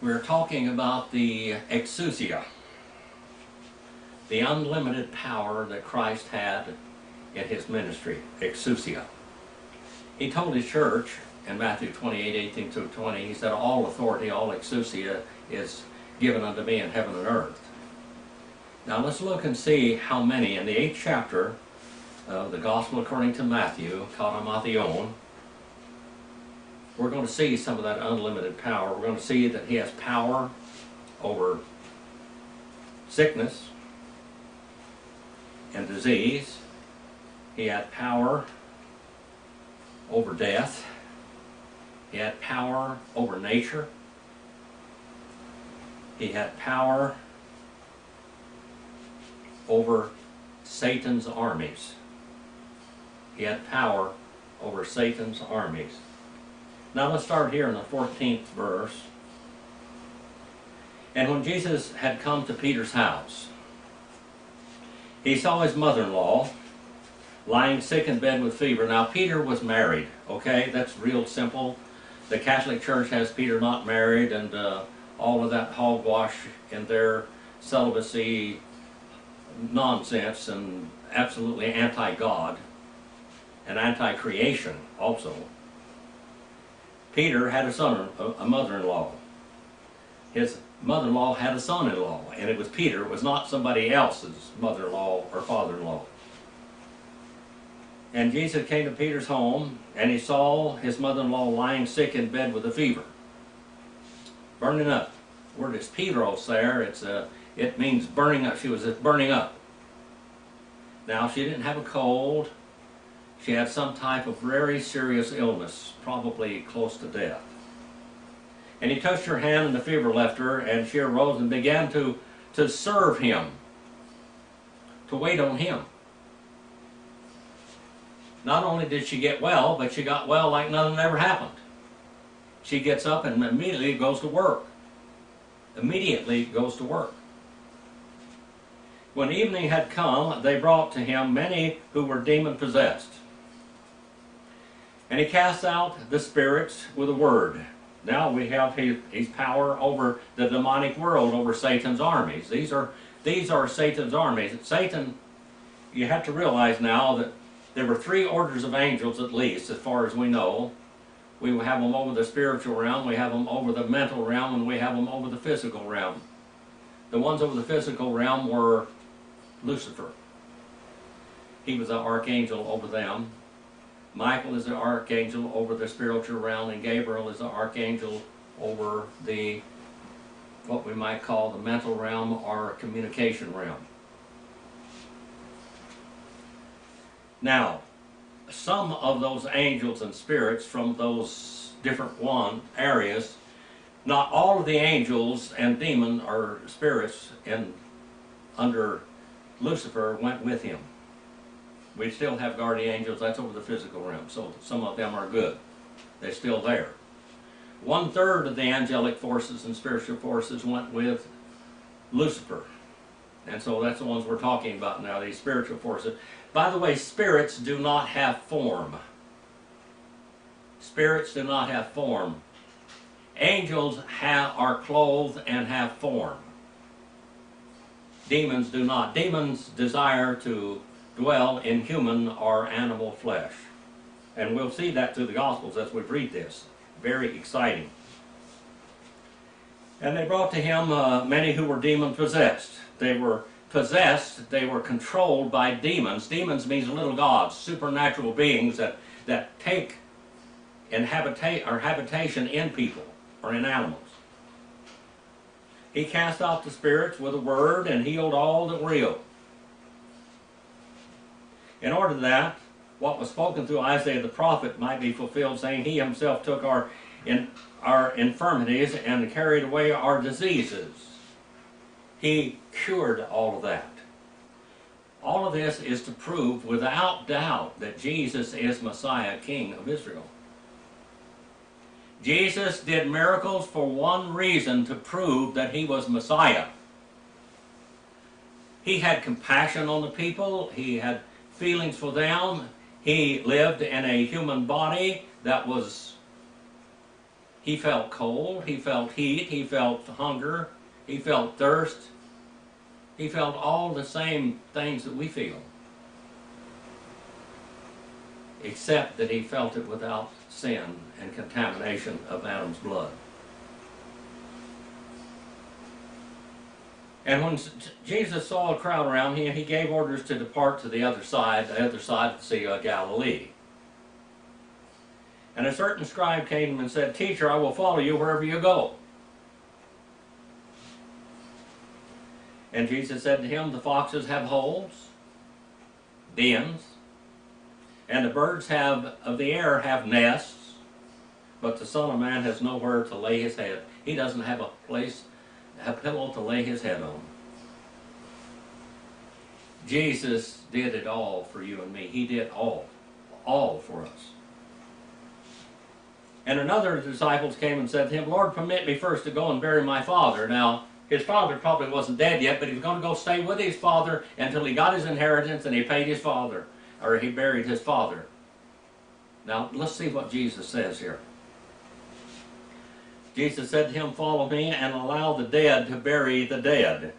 We're talking about the exousia, the unlimited power that Christ had in his ministry, exousia. He told his church in Matthew 28:18-20, he said, all authority, all exousia is given unto me in heaven and earth. Now let's look and see how many in the 8th chapter of the Gospel according to Matthew, Katamathion. We're going to see some of that unlimited power. We're going to see that he has power over sickness and disease. He had power over death. He had power over nature. He had power over Satan's armies. He had power over Satan's armies. Now let's start here in the 14th verse. And when Jesus had come to Peter's house, he saw his mother-in-law lying sick in bed with fever. Now Peter was married, okay? That's real simple. The Catholic Church has Peter not married, and all of that hogwash in their celibacy nonsense, and absolutely anti-God and anti-creation also. Peter had a mother-in-law. His mother-in-law had a son-in-law, and it was Peter. It was not somebody else's mother-in-law or father-in-law. And Jesus came to Peter's home, and he saw his mother-in-law lying sick in bed with a fever, burning up. The word is pedros there. It means burning up. She was just burning up. Now, she didn't have a cold. She had some type of very serious illness, probably close to death. And he touched her hand, and the fever left her, and she arose and began to serve him, to wait on him. Not only did she get well, but she got well like nothing ever happened. She gets up and immediately goes to work. Immediately goes to work. When evening had come, they brought to him many who were demon-possessed. And he cast out the spirits with a word. Now we have his power over the demonic world, over Satan's armies. These are Satan's armies. Satan, you have to realize now that there were 3 orders of angels at least, as far as we know. We have them over the spiritual realm, we have them over the mental realm, and we have them over the physical realm. The ones over the physical realm were Lucifer. He was the archangel over them. Michael is the archangel over the spiritual realm, and Gabriel is the archangel over the, what we might call the mental realm or communication realm. Now, some of those angels and spirits from those different areas, not all of the angels and demon or spirits under Lucifer went with him. We still have guardian angels, that's over the physical realm, so some of them are good. They're still there. 1/3 of the angelic forces and spiritual forces went with Lucifer. And so that's the ones we're talking about now, these spiritual forces. By the way, spirits do not have form. Spirits do not have form. Angels are clothed and have form. Demons do not. Demons desire to dwell in human or animal flesh. And we'll see that through the Gospels as we read this. Very exciting. And they brought to him many who were demon-possessed. They were possessed, they were controlled by demons. Demons means little gods, supernatural beings that take habitation in people or in animals. He cast out the spirits with a word and healed all that were ill. In order that what was spoken through Isaiah the prophet might be fulfilled, saying, he himself took our infirmities and carried away our diseases. He cured all of that. All of this is to prove without doubt that Jesus is Messiah, King of Israel. Jesus did miracles for one reason, to prove that he was Messiah. He had compassion on the people. He had feelings for them. He lived in a human body that was He felt cold, he felt heat, he felt hunger, he felt thirst. He felt all the same things that we feel, except that he felt it without sin and contamination of Adam's blood. And when Jesus saw a crowd around him, he gave orders to depart to the other side of the Sea of Galilee. And a certain scribe came and said, "Teacher, I will follow you wherever you go." And Jesus said to him, "The foxes have holes, dens, and the birds of the air have nests, but the Son of Man has nowhere to lay his head." He doesn't have a pillow to lay his head on. Jesus did it all for you and me. He did all for us. And another of the disciples came and said to him, "Lord, permit me first to go and bury my father." Now, his father probably wasn't dead yet, but he was going to go stay with his father until he got his inheritance and he paid his father, or he buried his father. Now, let's see what Jesus says here. Jesus said to him, "Follow me and allow the dead to bury the dead."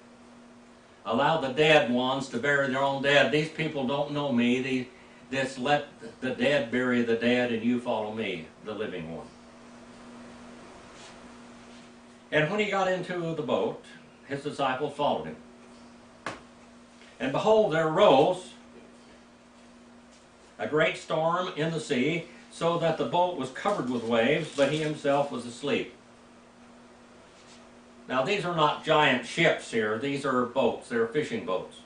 Allow the dead ones to bury their own dead. These people don't know me. Just let the dead bury the dead and you follow me, the living one. And when he got into the boat, his disciples followed him. And behold, there arose a great storm in the sea, so that the boat was covered with waves, but he himself was asleep. Now, these are not giant ships here. These are boats. They're fishing boats.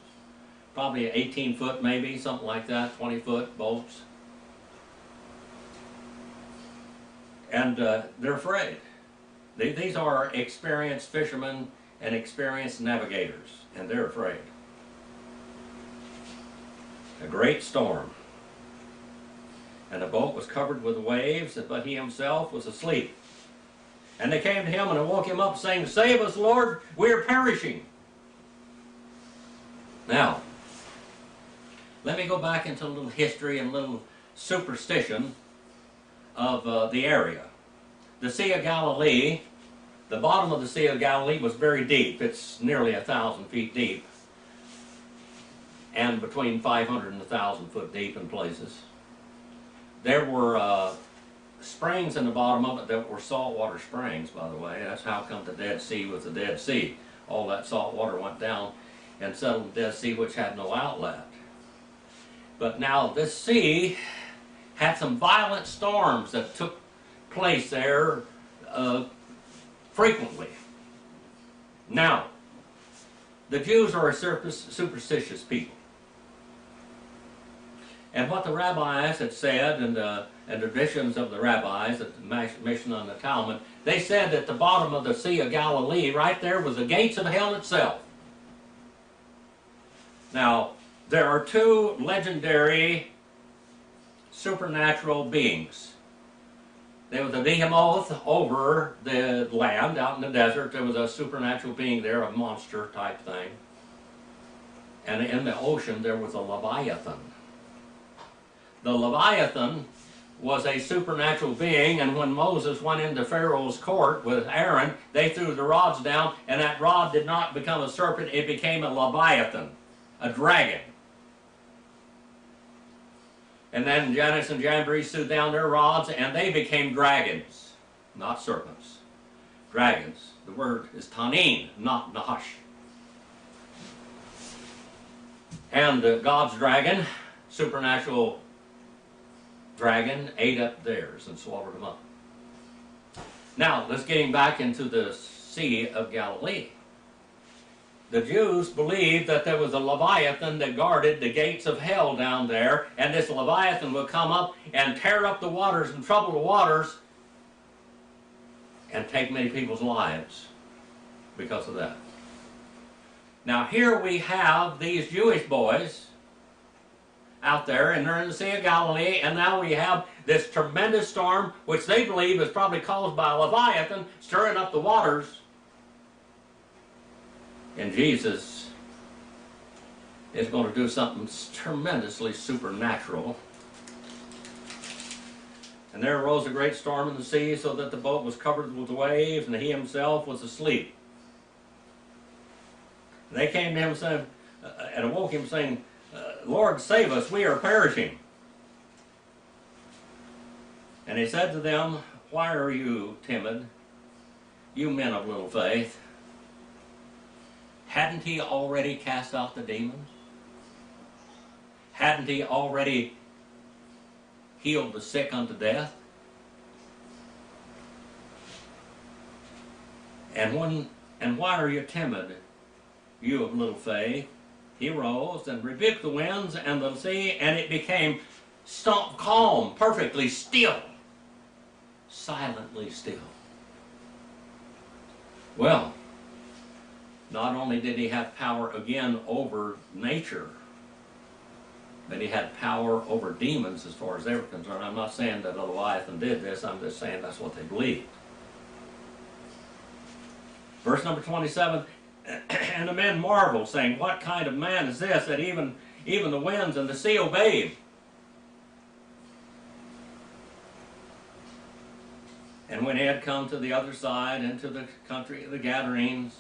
Probably 18 foot maybe, something like that, 20 foot boats. And they're afraid. These are experienced fishermen and experienced navigators, and they're afraid. A great storm. And the boat was covered with waves, but he himself was asleep. And they came to him and woke him up, saying, "Save us, Lord, we are perishing." Now, let me go back into a little history and a little superstition of the area. The Sea of Galilee, the bottom of the Sea of Galilee was very deep. It's nearly 1,000 feet deep, and between 500 and 1,000 foot deep in places. There were springs in the bottom of it that were saltwater springs, by the way. That's how come the Dead Sea was the Dead Sea. All that salt water went down and settled in the Dead Sea, which had no outlet. But now this sea had some violent storms that took place there frequently. Now, the Jews are a superstitious people. And what the rabbis had said, and the traditions of the rabbis, the Mishnah and the Talmud, they said that the bottom of the Sea of Galilee, right there, was the gates of hell itself. Now, there are two legendary supernatural beings. There was a behemoth over the land, out in the desert. There was a supernatural being there, a monster type thing. And in the ocean, there was a Leviathan. The Leviathan was a supernatural being, and when Moses went into Pharaoh's court with Aaron, they threw the rods down, and that rod did not become a serpent, it became a Leviathan, a dragon. And then Janus and Jambres threw down their rods, and they became dragons, not serpents. Dragons. The word is tanin, not nahash. And God's dragon, supernatural dragon, ate up theirs and swallowed them up. Now, let's get back into the Sea of Galilee. The Jews believed that there was a Leviathan that guarded the gates of hell down there, and this Leviathan would come up and tear up the waters and trouble the waters and take many people's lives because of that. Now, here we have these Jewish boys out there, and they're in the Sea of Galilee, and now we have this tremendous storm, which they believe is probably caused by a Leviathan stirring up the waters. And Jesus is going to do something tremendously supernatural. And there arose a great storm in the sea, so that the boat was covered with waves, and he himself was asleep. And they came to him saying, and awoke him, saying, Lord, save us, we are perishing. And he said to them, why are you timid, you men of little faith? Hadn't he already cast out the demons? Hadn't he already healed the sick unto death? And why are you timid, you of little faith? He rose and rebuked the winds and the sea, and it became calm, perfectly still, silently still. Well, not only did he have power again over nature, but he had power over demons as far as they were concerned. I'm not saying that Leviathan did this, I'm just saying that's what they believed. Verse number 27, and the men marveled, saying, what kind of man is this, that even the winds and the sea obey him? And when he had come to the other side, into the country of the Gadarenes,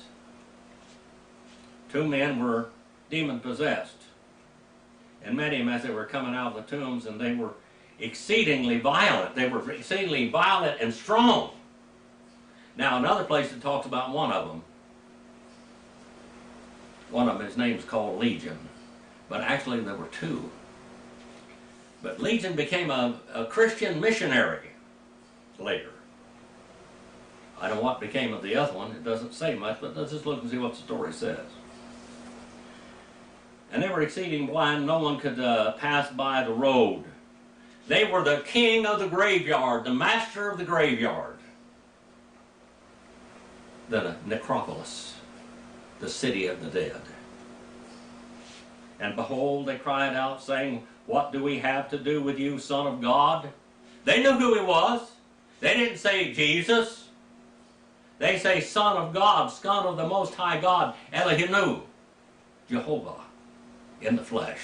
2 men were demon-possessed, and met him as they were coming out of the tombs, and they were exceedingly violent. They were exceedingly violent and strong. Now, another place that talks about one of them, his name's called Legion, but actually there were 2. But Legion became a Christian missionary later. I don't know what became of the other one. It doesn't say much, but let's just look and see what the story says. And they were exceeding blind, no one could pass by the road. They were the king of the graveyard, the master of the graveyard. The necropolis, the city of the dead. And behold, they cried out, saying, what do we have to do with you, Son of God? They knew who he was. They didn't say Jesus. They say Son of God, Son of the Most High God, Elohim, Jehovah, in the flesh.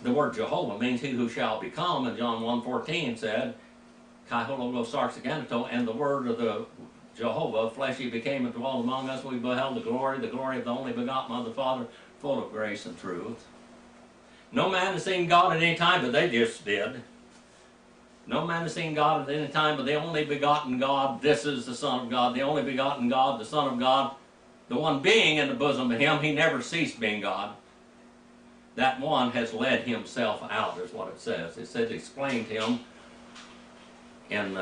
The word Jehovah means he who shall become, and John 1:14 said, Kai hologos sarxaganato, and the word of the Jehovah, fleshy, became and dwelt among us. We beheld the glory of the only begotten of the Father, full of grace and truth. No man has seen God at any time, but they just did. No man has seen God at any time, but the only begotten God, this is the Son of God, the only begotten God, the Son of God, the one being in the bosom of him, he never ceased being God. That one has led himself out, is what it says. It says explained him in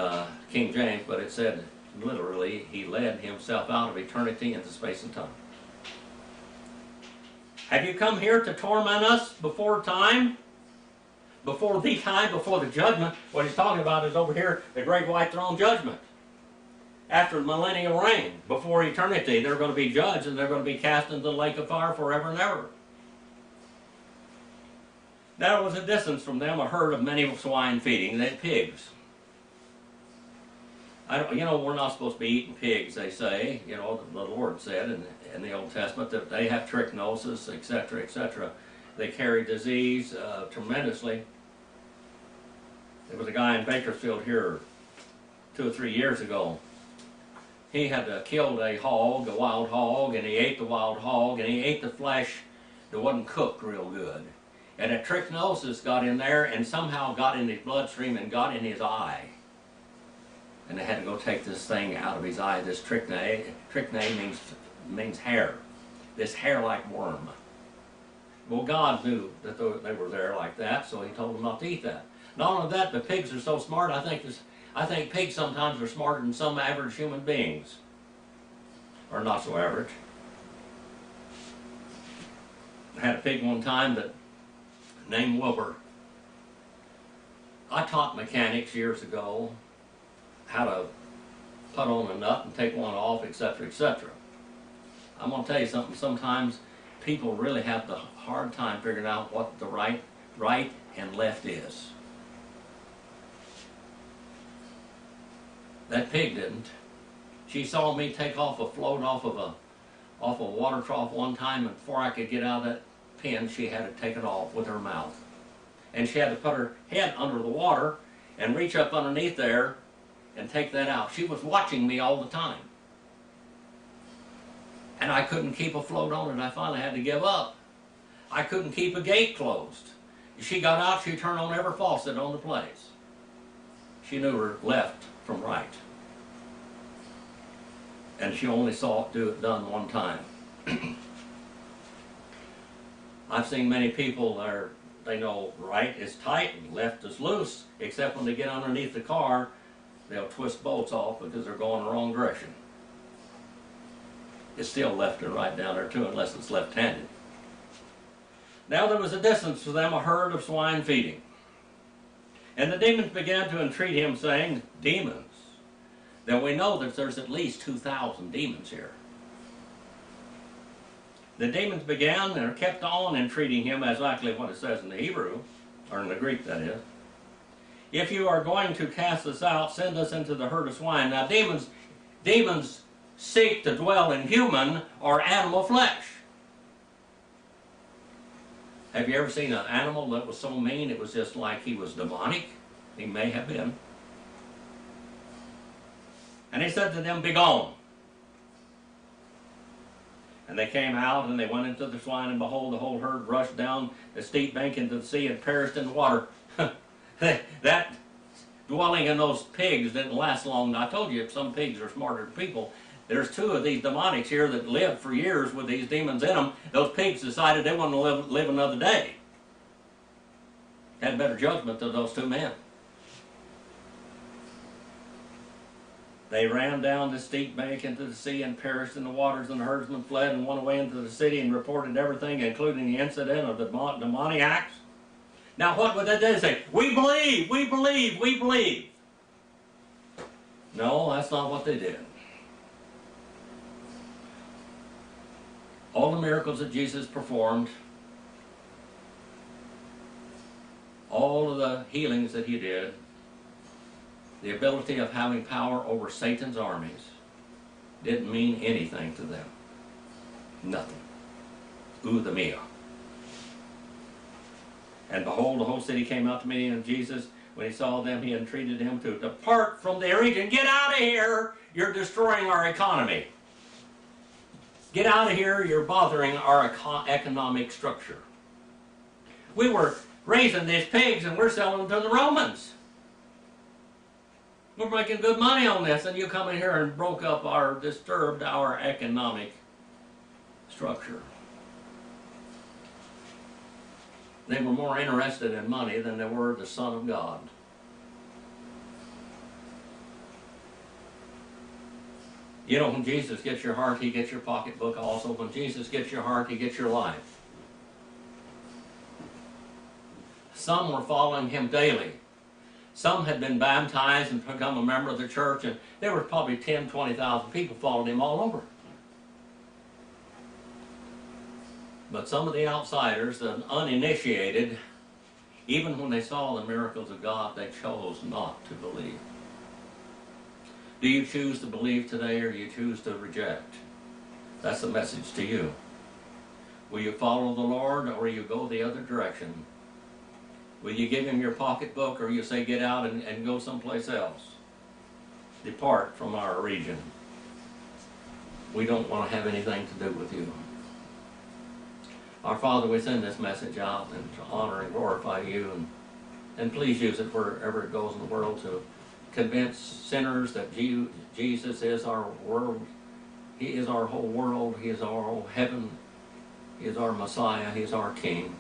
King James, but it said literally, he led himself out of eternity into space and time. Have you come here to torment us before time? Before the time, before the judgment? What he's talking about is over here, the great white throne judgment. After the millennial reign, before eternity, they're going to be judged and they're going to be cast into the lake of fire forever and ever. There was a distance from them a herd of many swine feeding, they had pigs. We're not supposed to be eating pigs, they say. The Lord said in the Old Testament that they have trichinosis, etc., etc. They carry disease tremendously. There was a guy in Bakersfield here 2 or 3 years ago. He had killed a hog, a wild hog, and he ate the wild hog, and he ate the flesh that wasn't cooked real good. And that trichinosis got in there and somehow got in his bloodstream and got in his eye. And they had to go take this thing out of his eye, this trichinae. Trichinae means hair, this hair-like worm. Well, God knew that they were there like that, so he told them not to eat that. Not only that, the pigs are so smart, I think pigs sometimes are smarter than some average human beings. Or not so average. I had a pig one time named Wilbur. I taught mechanics years ago how to put on a nut and take one off, etc., etc. I'm going to tell you something, sometimes people really have the hard time figuring out what the right and left is. That pig didn't. She saw me take off a float off a water trough one time, and before I could get out of that pen, she had to take it off with her mouth. and she had to put her head under the water and reach up underneath there and take that out. She was watching me all the time. And I couldn't keep afloat on it. I finally had to give up. I couldn't keep a gate closed. She got out, she turned on every faucet on the place. She knew her left from right. And she only saw it done one time. I've seen many people that they know right is tight and left is loose, except when they get underneath the car, they'll twist bolts off because they're going the wrong direction. It's still left and right down there too, unless it's left-handed. Now there was a distance to them a herd of swine feeding. And the demons began to entreat him, saying, demons, that we know that there's at least 2,000 demons here. The demons began and kept on entreating him, exactly what it says in the Hebrew, or in the Greek that is. If you are going to cast us out, send us into the herd of swine. Now demons seek to dwell in human or animal flesh. Have you ever seen an animal that was so mean it was just like he was demonic? He may have been. And he said to them, begone. And they came out and they went into the swine, and behold, the whole herd rushed down the steep bank into the sea and perished in the water. That dwelling in those pigs didn't last long. I told you, some pigs are smarter than people. There's two of these demonics here that lived for years with these demons in them. Those pigs decided they wanted to live another day. Had better judgment than those two men. They ran down the steep bank into the sea and perished in the waters, and the herdsmen fled and went away into the city and reported everything, including the incident of the demoniacs. Now what would they say? We believe, we believe, we believe. No, that's not what they did. All the miracles that Jesus performed, all of the healings that he did, the ability of having power over Satan's armies, didn't mean anything to them. Nothing. Euthymia. And behold, the whole city came out to meet him, and Jesus, when he saw them, he entreated them to depart from their region. Get out of here! You're destroying our economy. Get out of here, you're bothering our economic structure. We were raising these pigs and we're selling them to the Romans. We're making good money on this, and you come in here and disturbed our economic structure. They were more interested in money than they were the Son of God. You know, when Jesus gets your heart, he gets your pocketbook also. When Jesus gets your heart, he gets your life. Some were following him daily. Some had been baptized and become a member of the church, and there were probably 10,000, 20,000 people following him all over. But some of the outsiders, the uninitiated, even when they saw the miracles of God, they chose not to believe. Do you choose to believe today, or do you choose to reject? That's the message to you. Will you follow the Lord, or will you go the other direction? Will you give him your pocketbook, or you say get out and go someplace else? Depart from our region. We don't want to have anything to do with you. Our Father, we send this message out and to honor and glorify you, and please use it wherever it goes in the world to convince sinners that Jesus is our world. He is our whole world. He is our whole heaven. He is our Messiah. He is our King.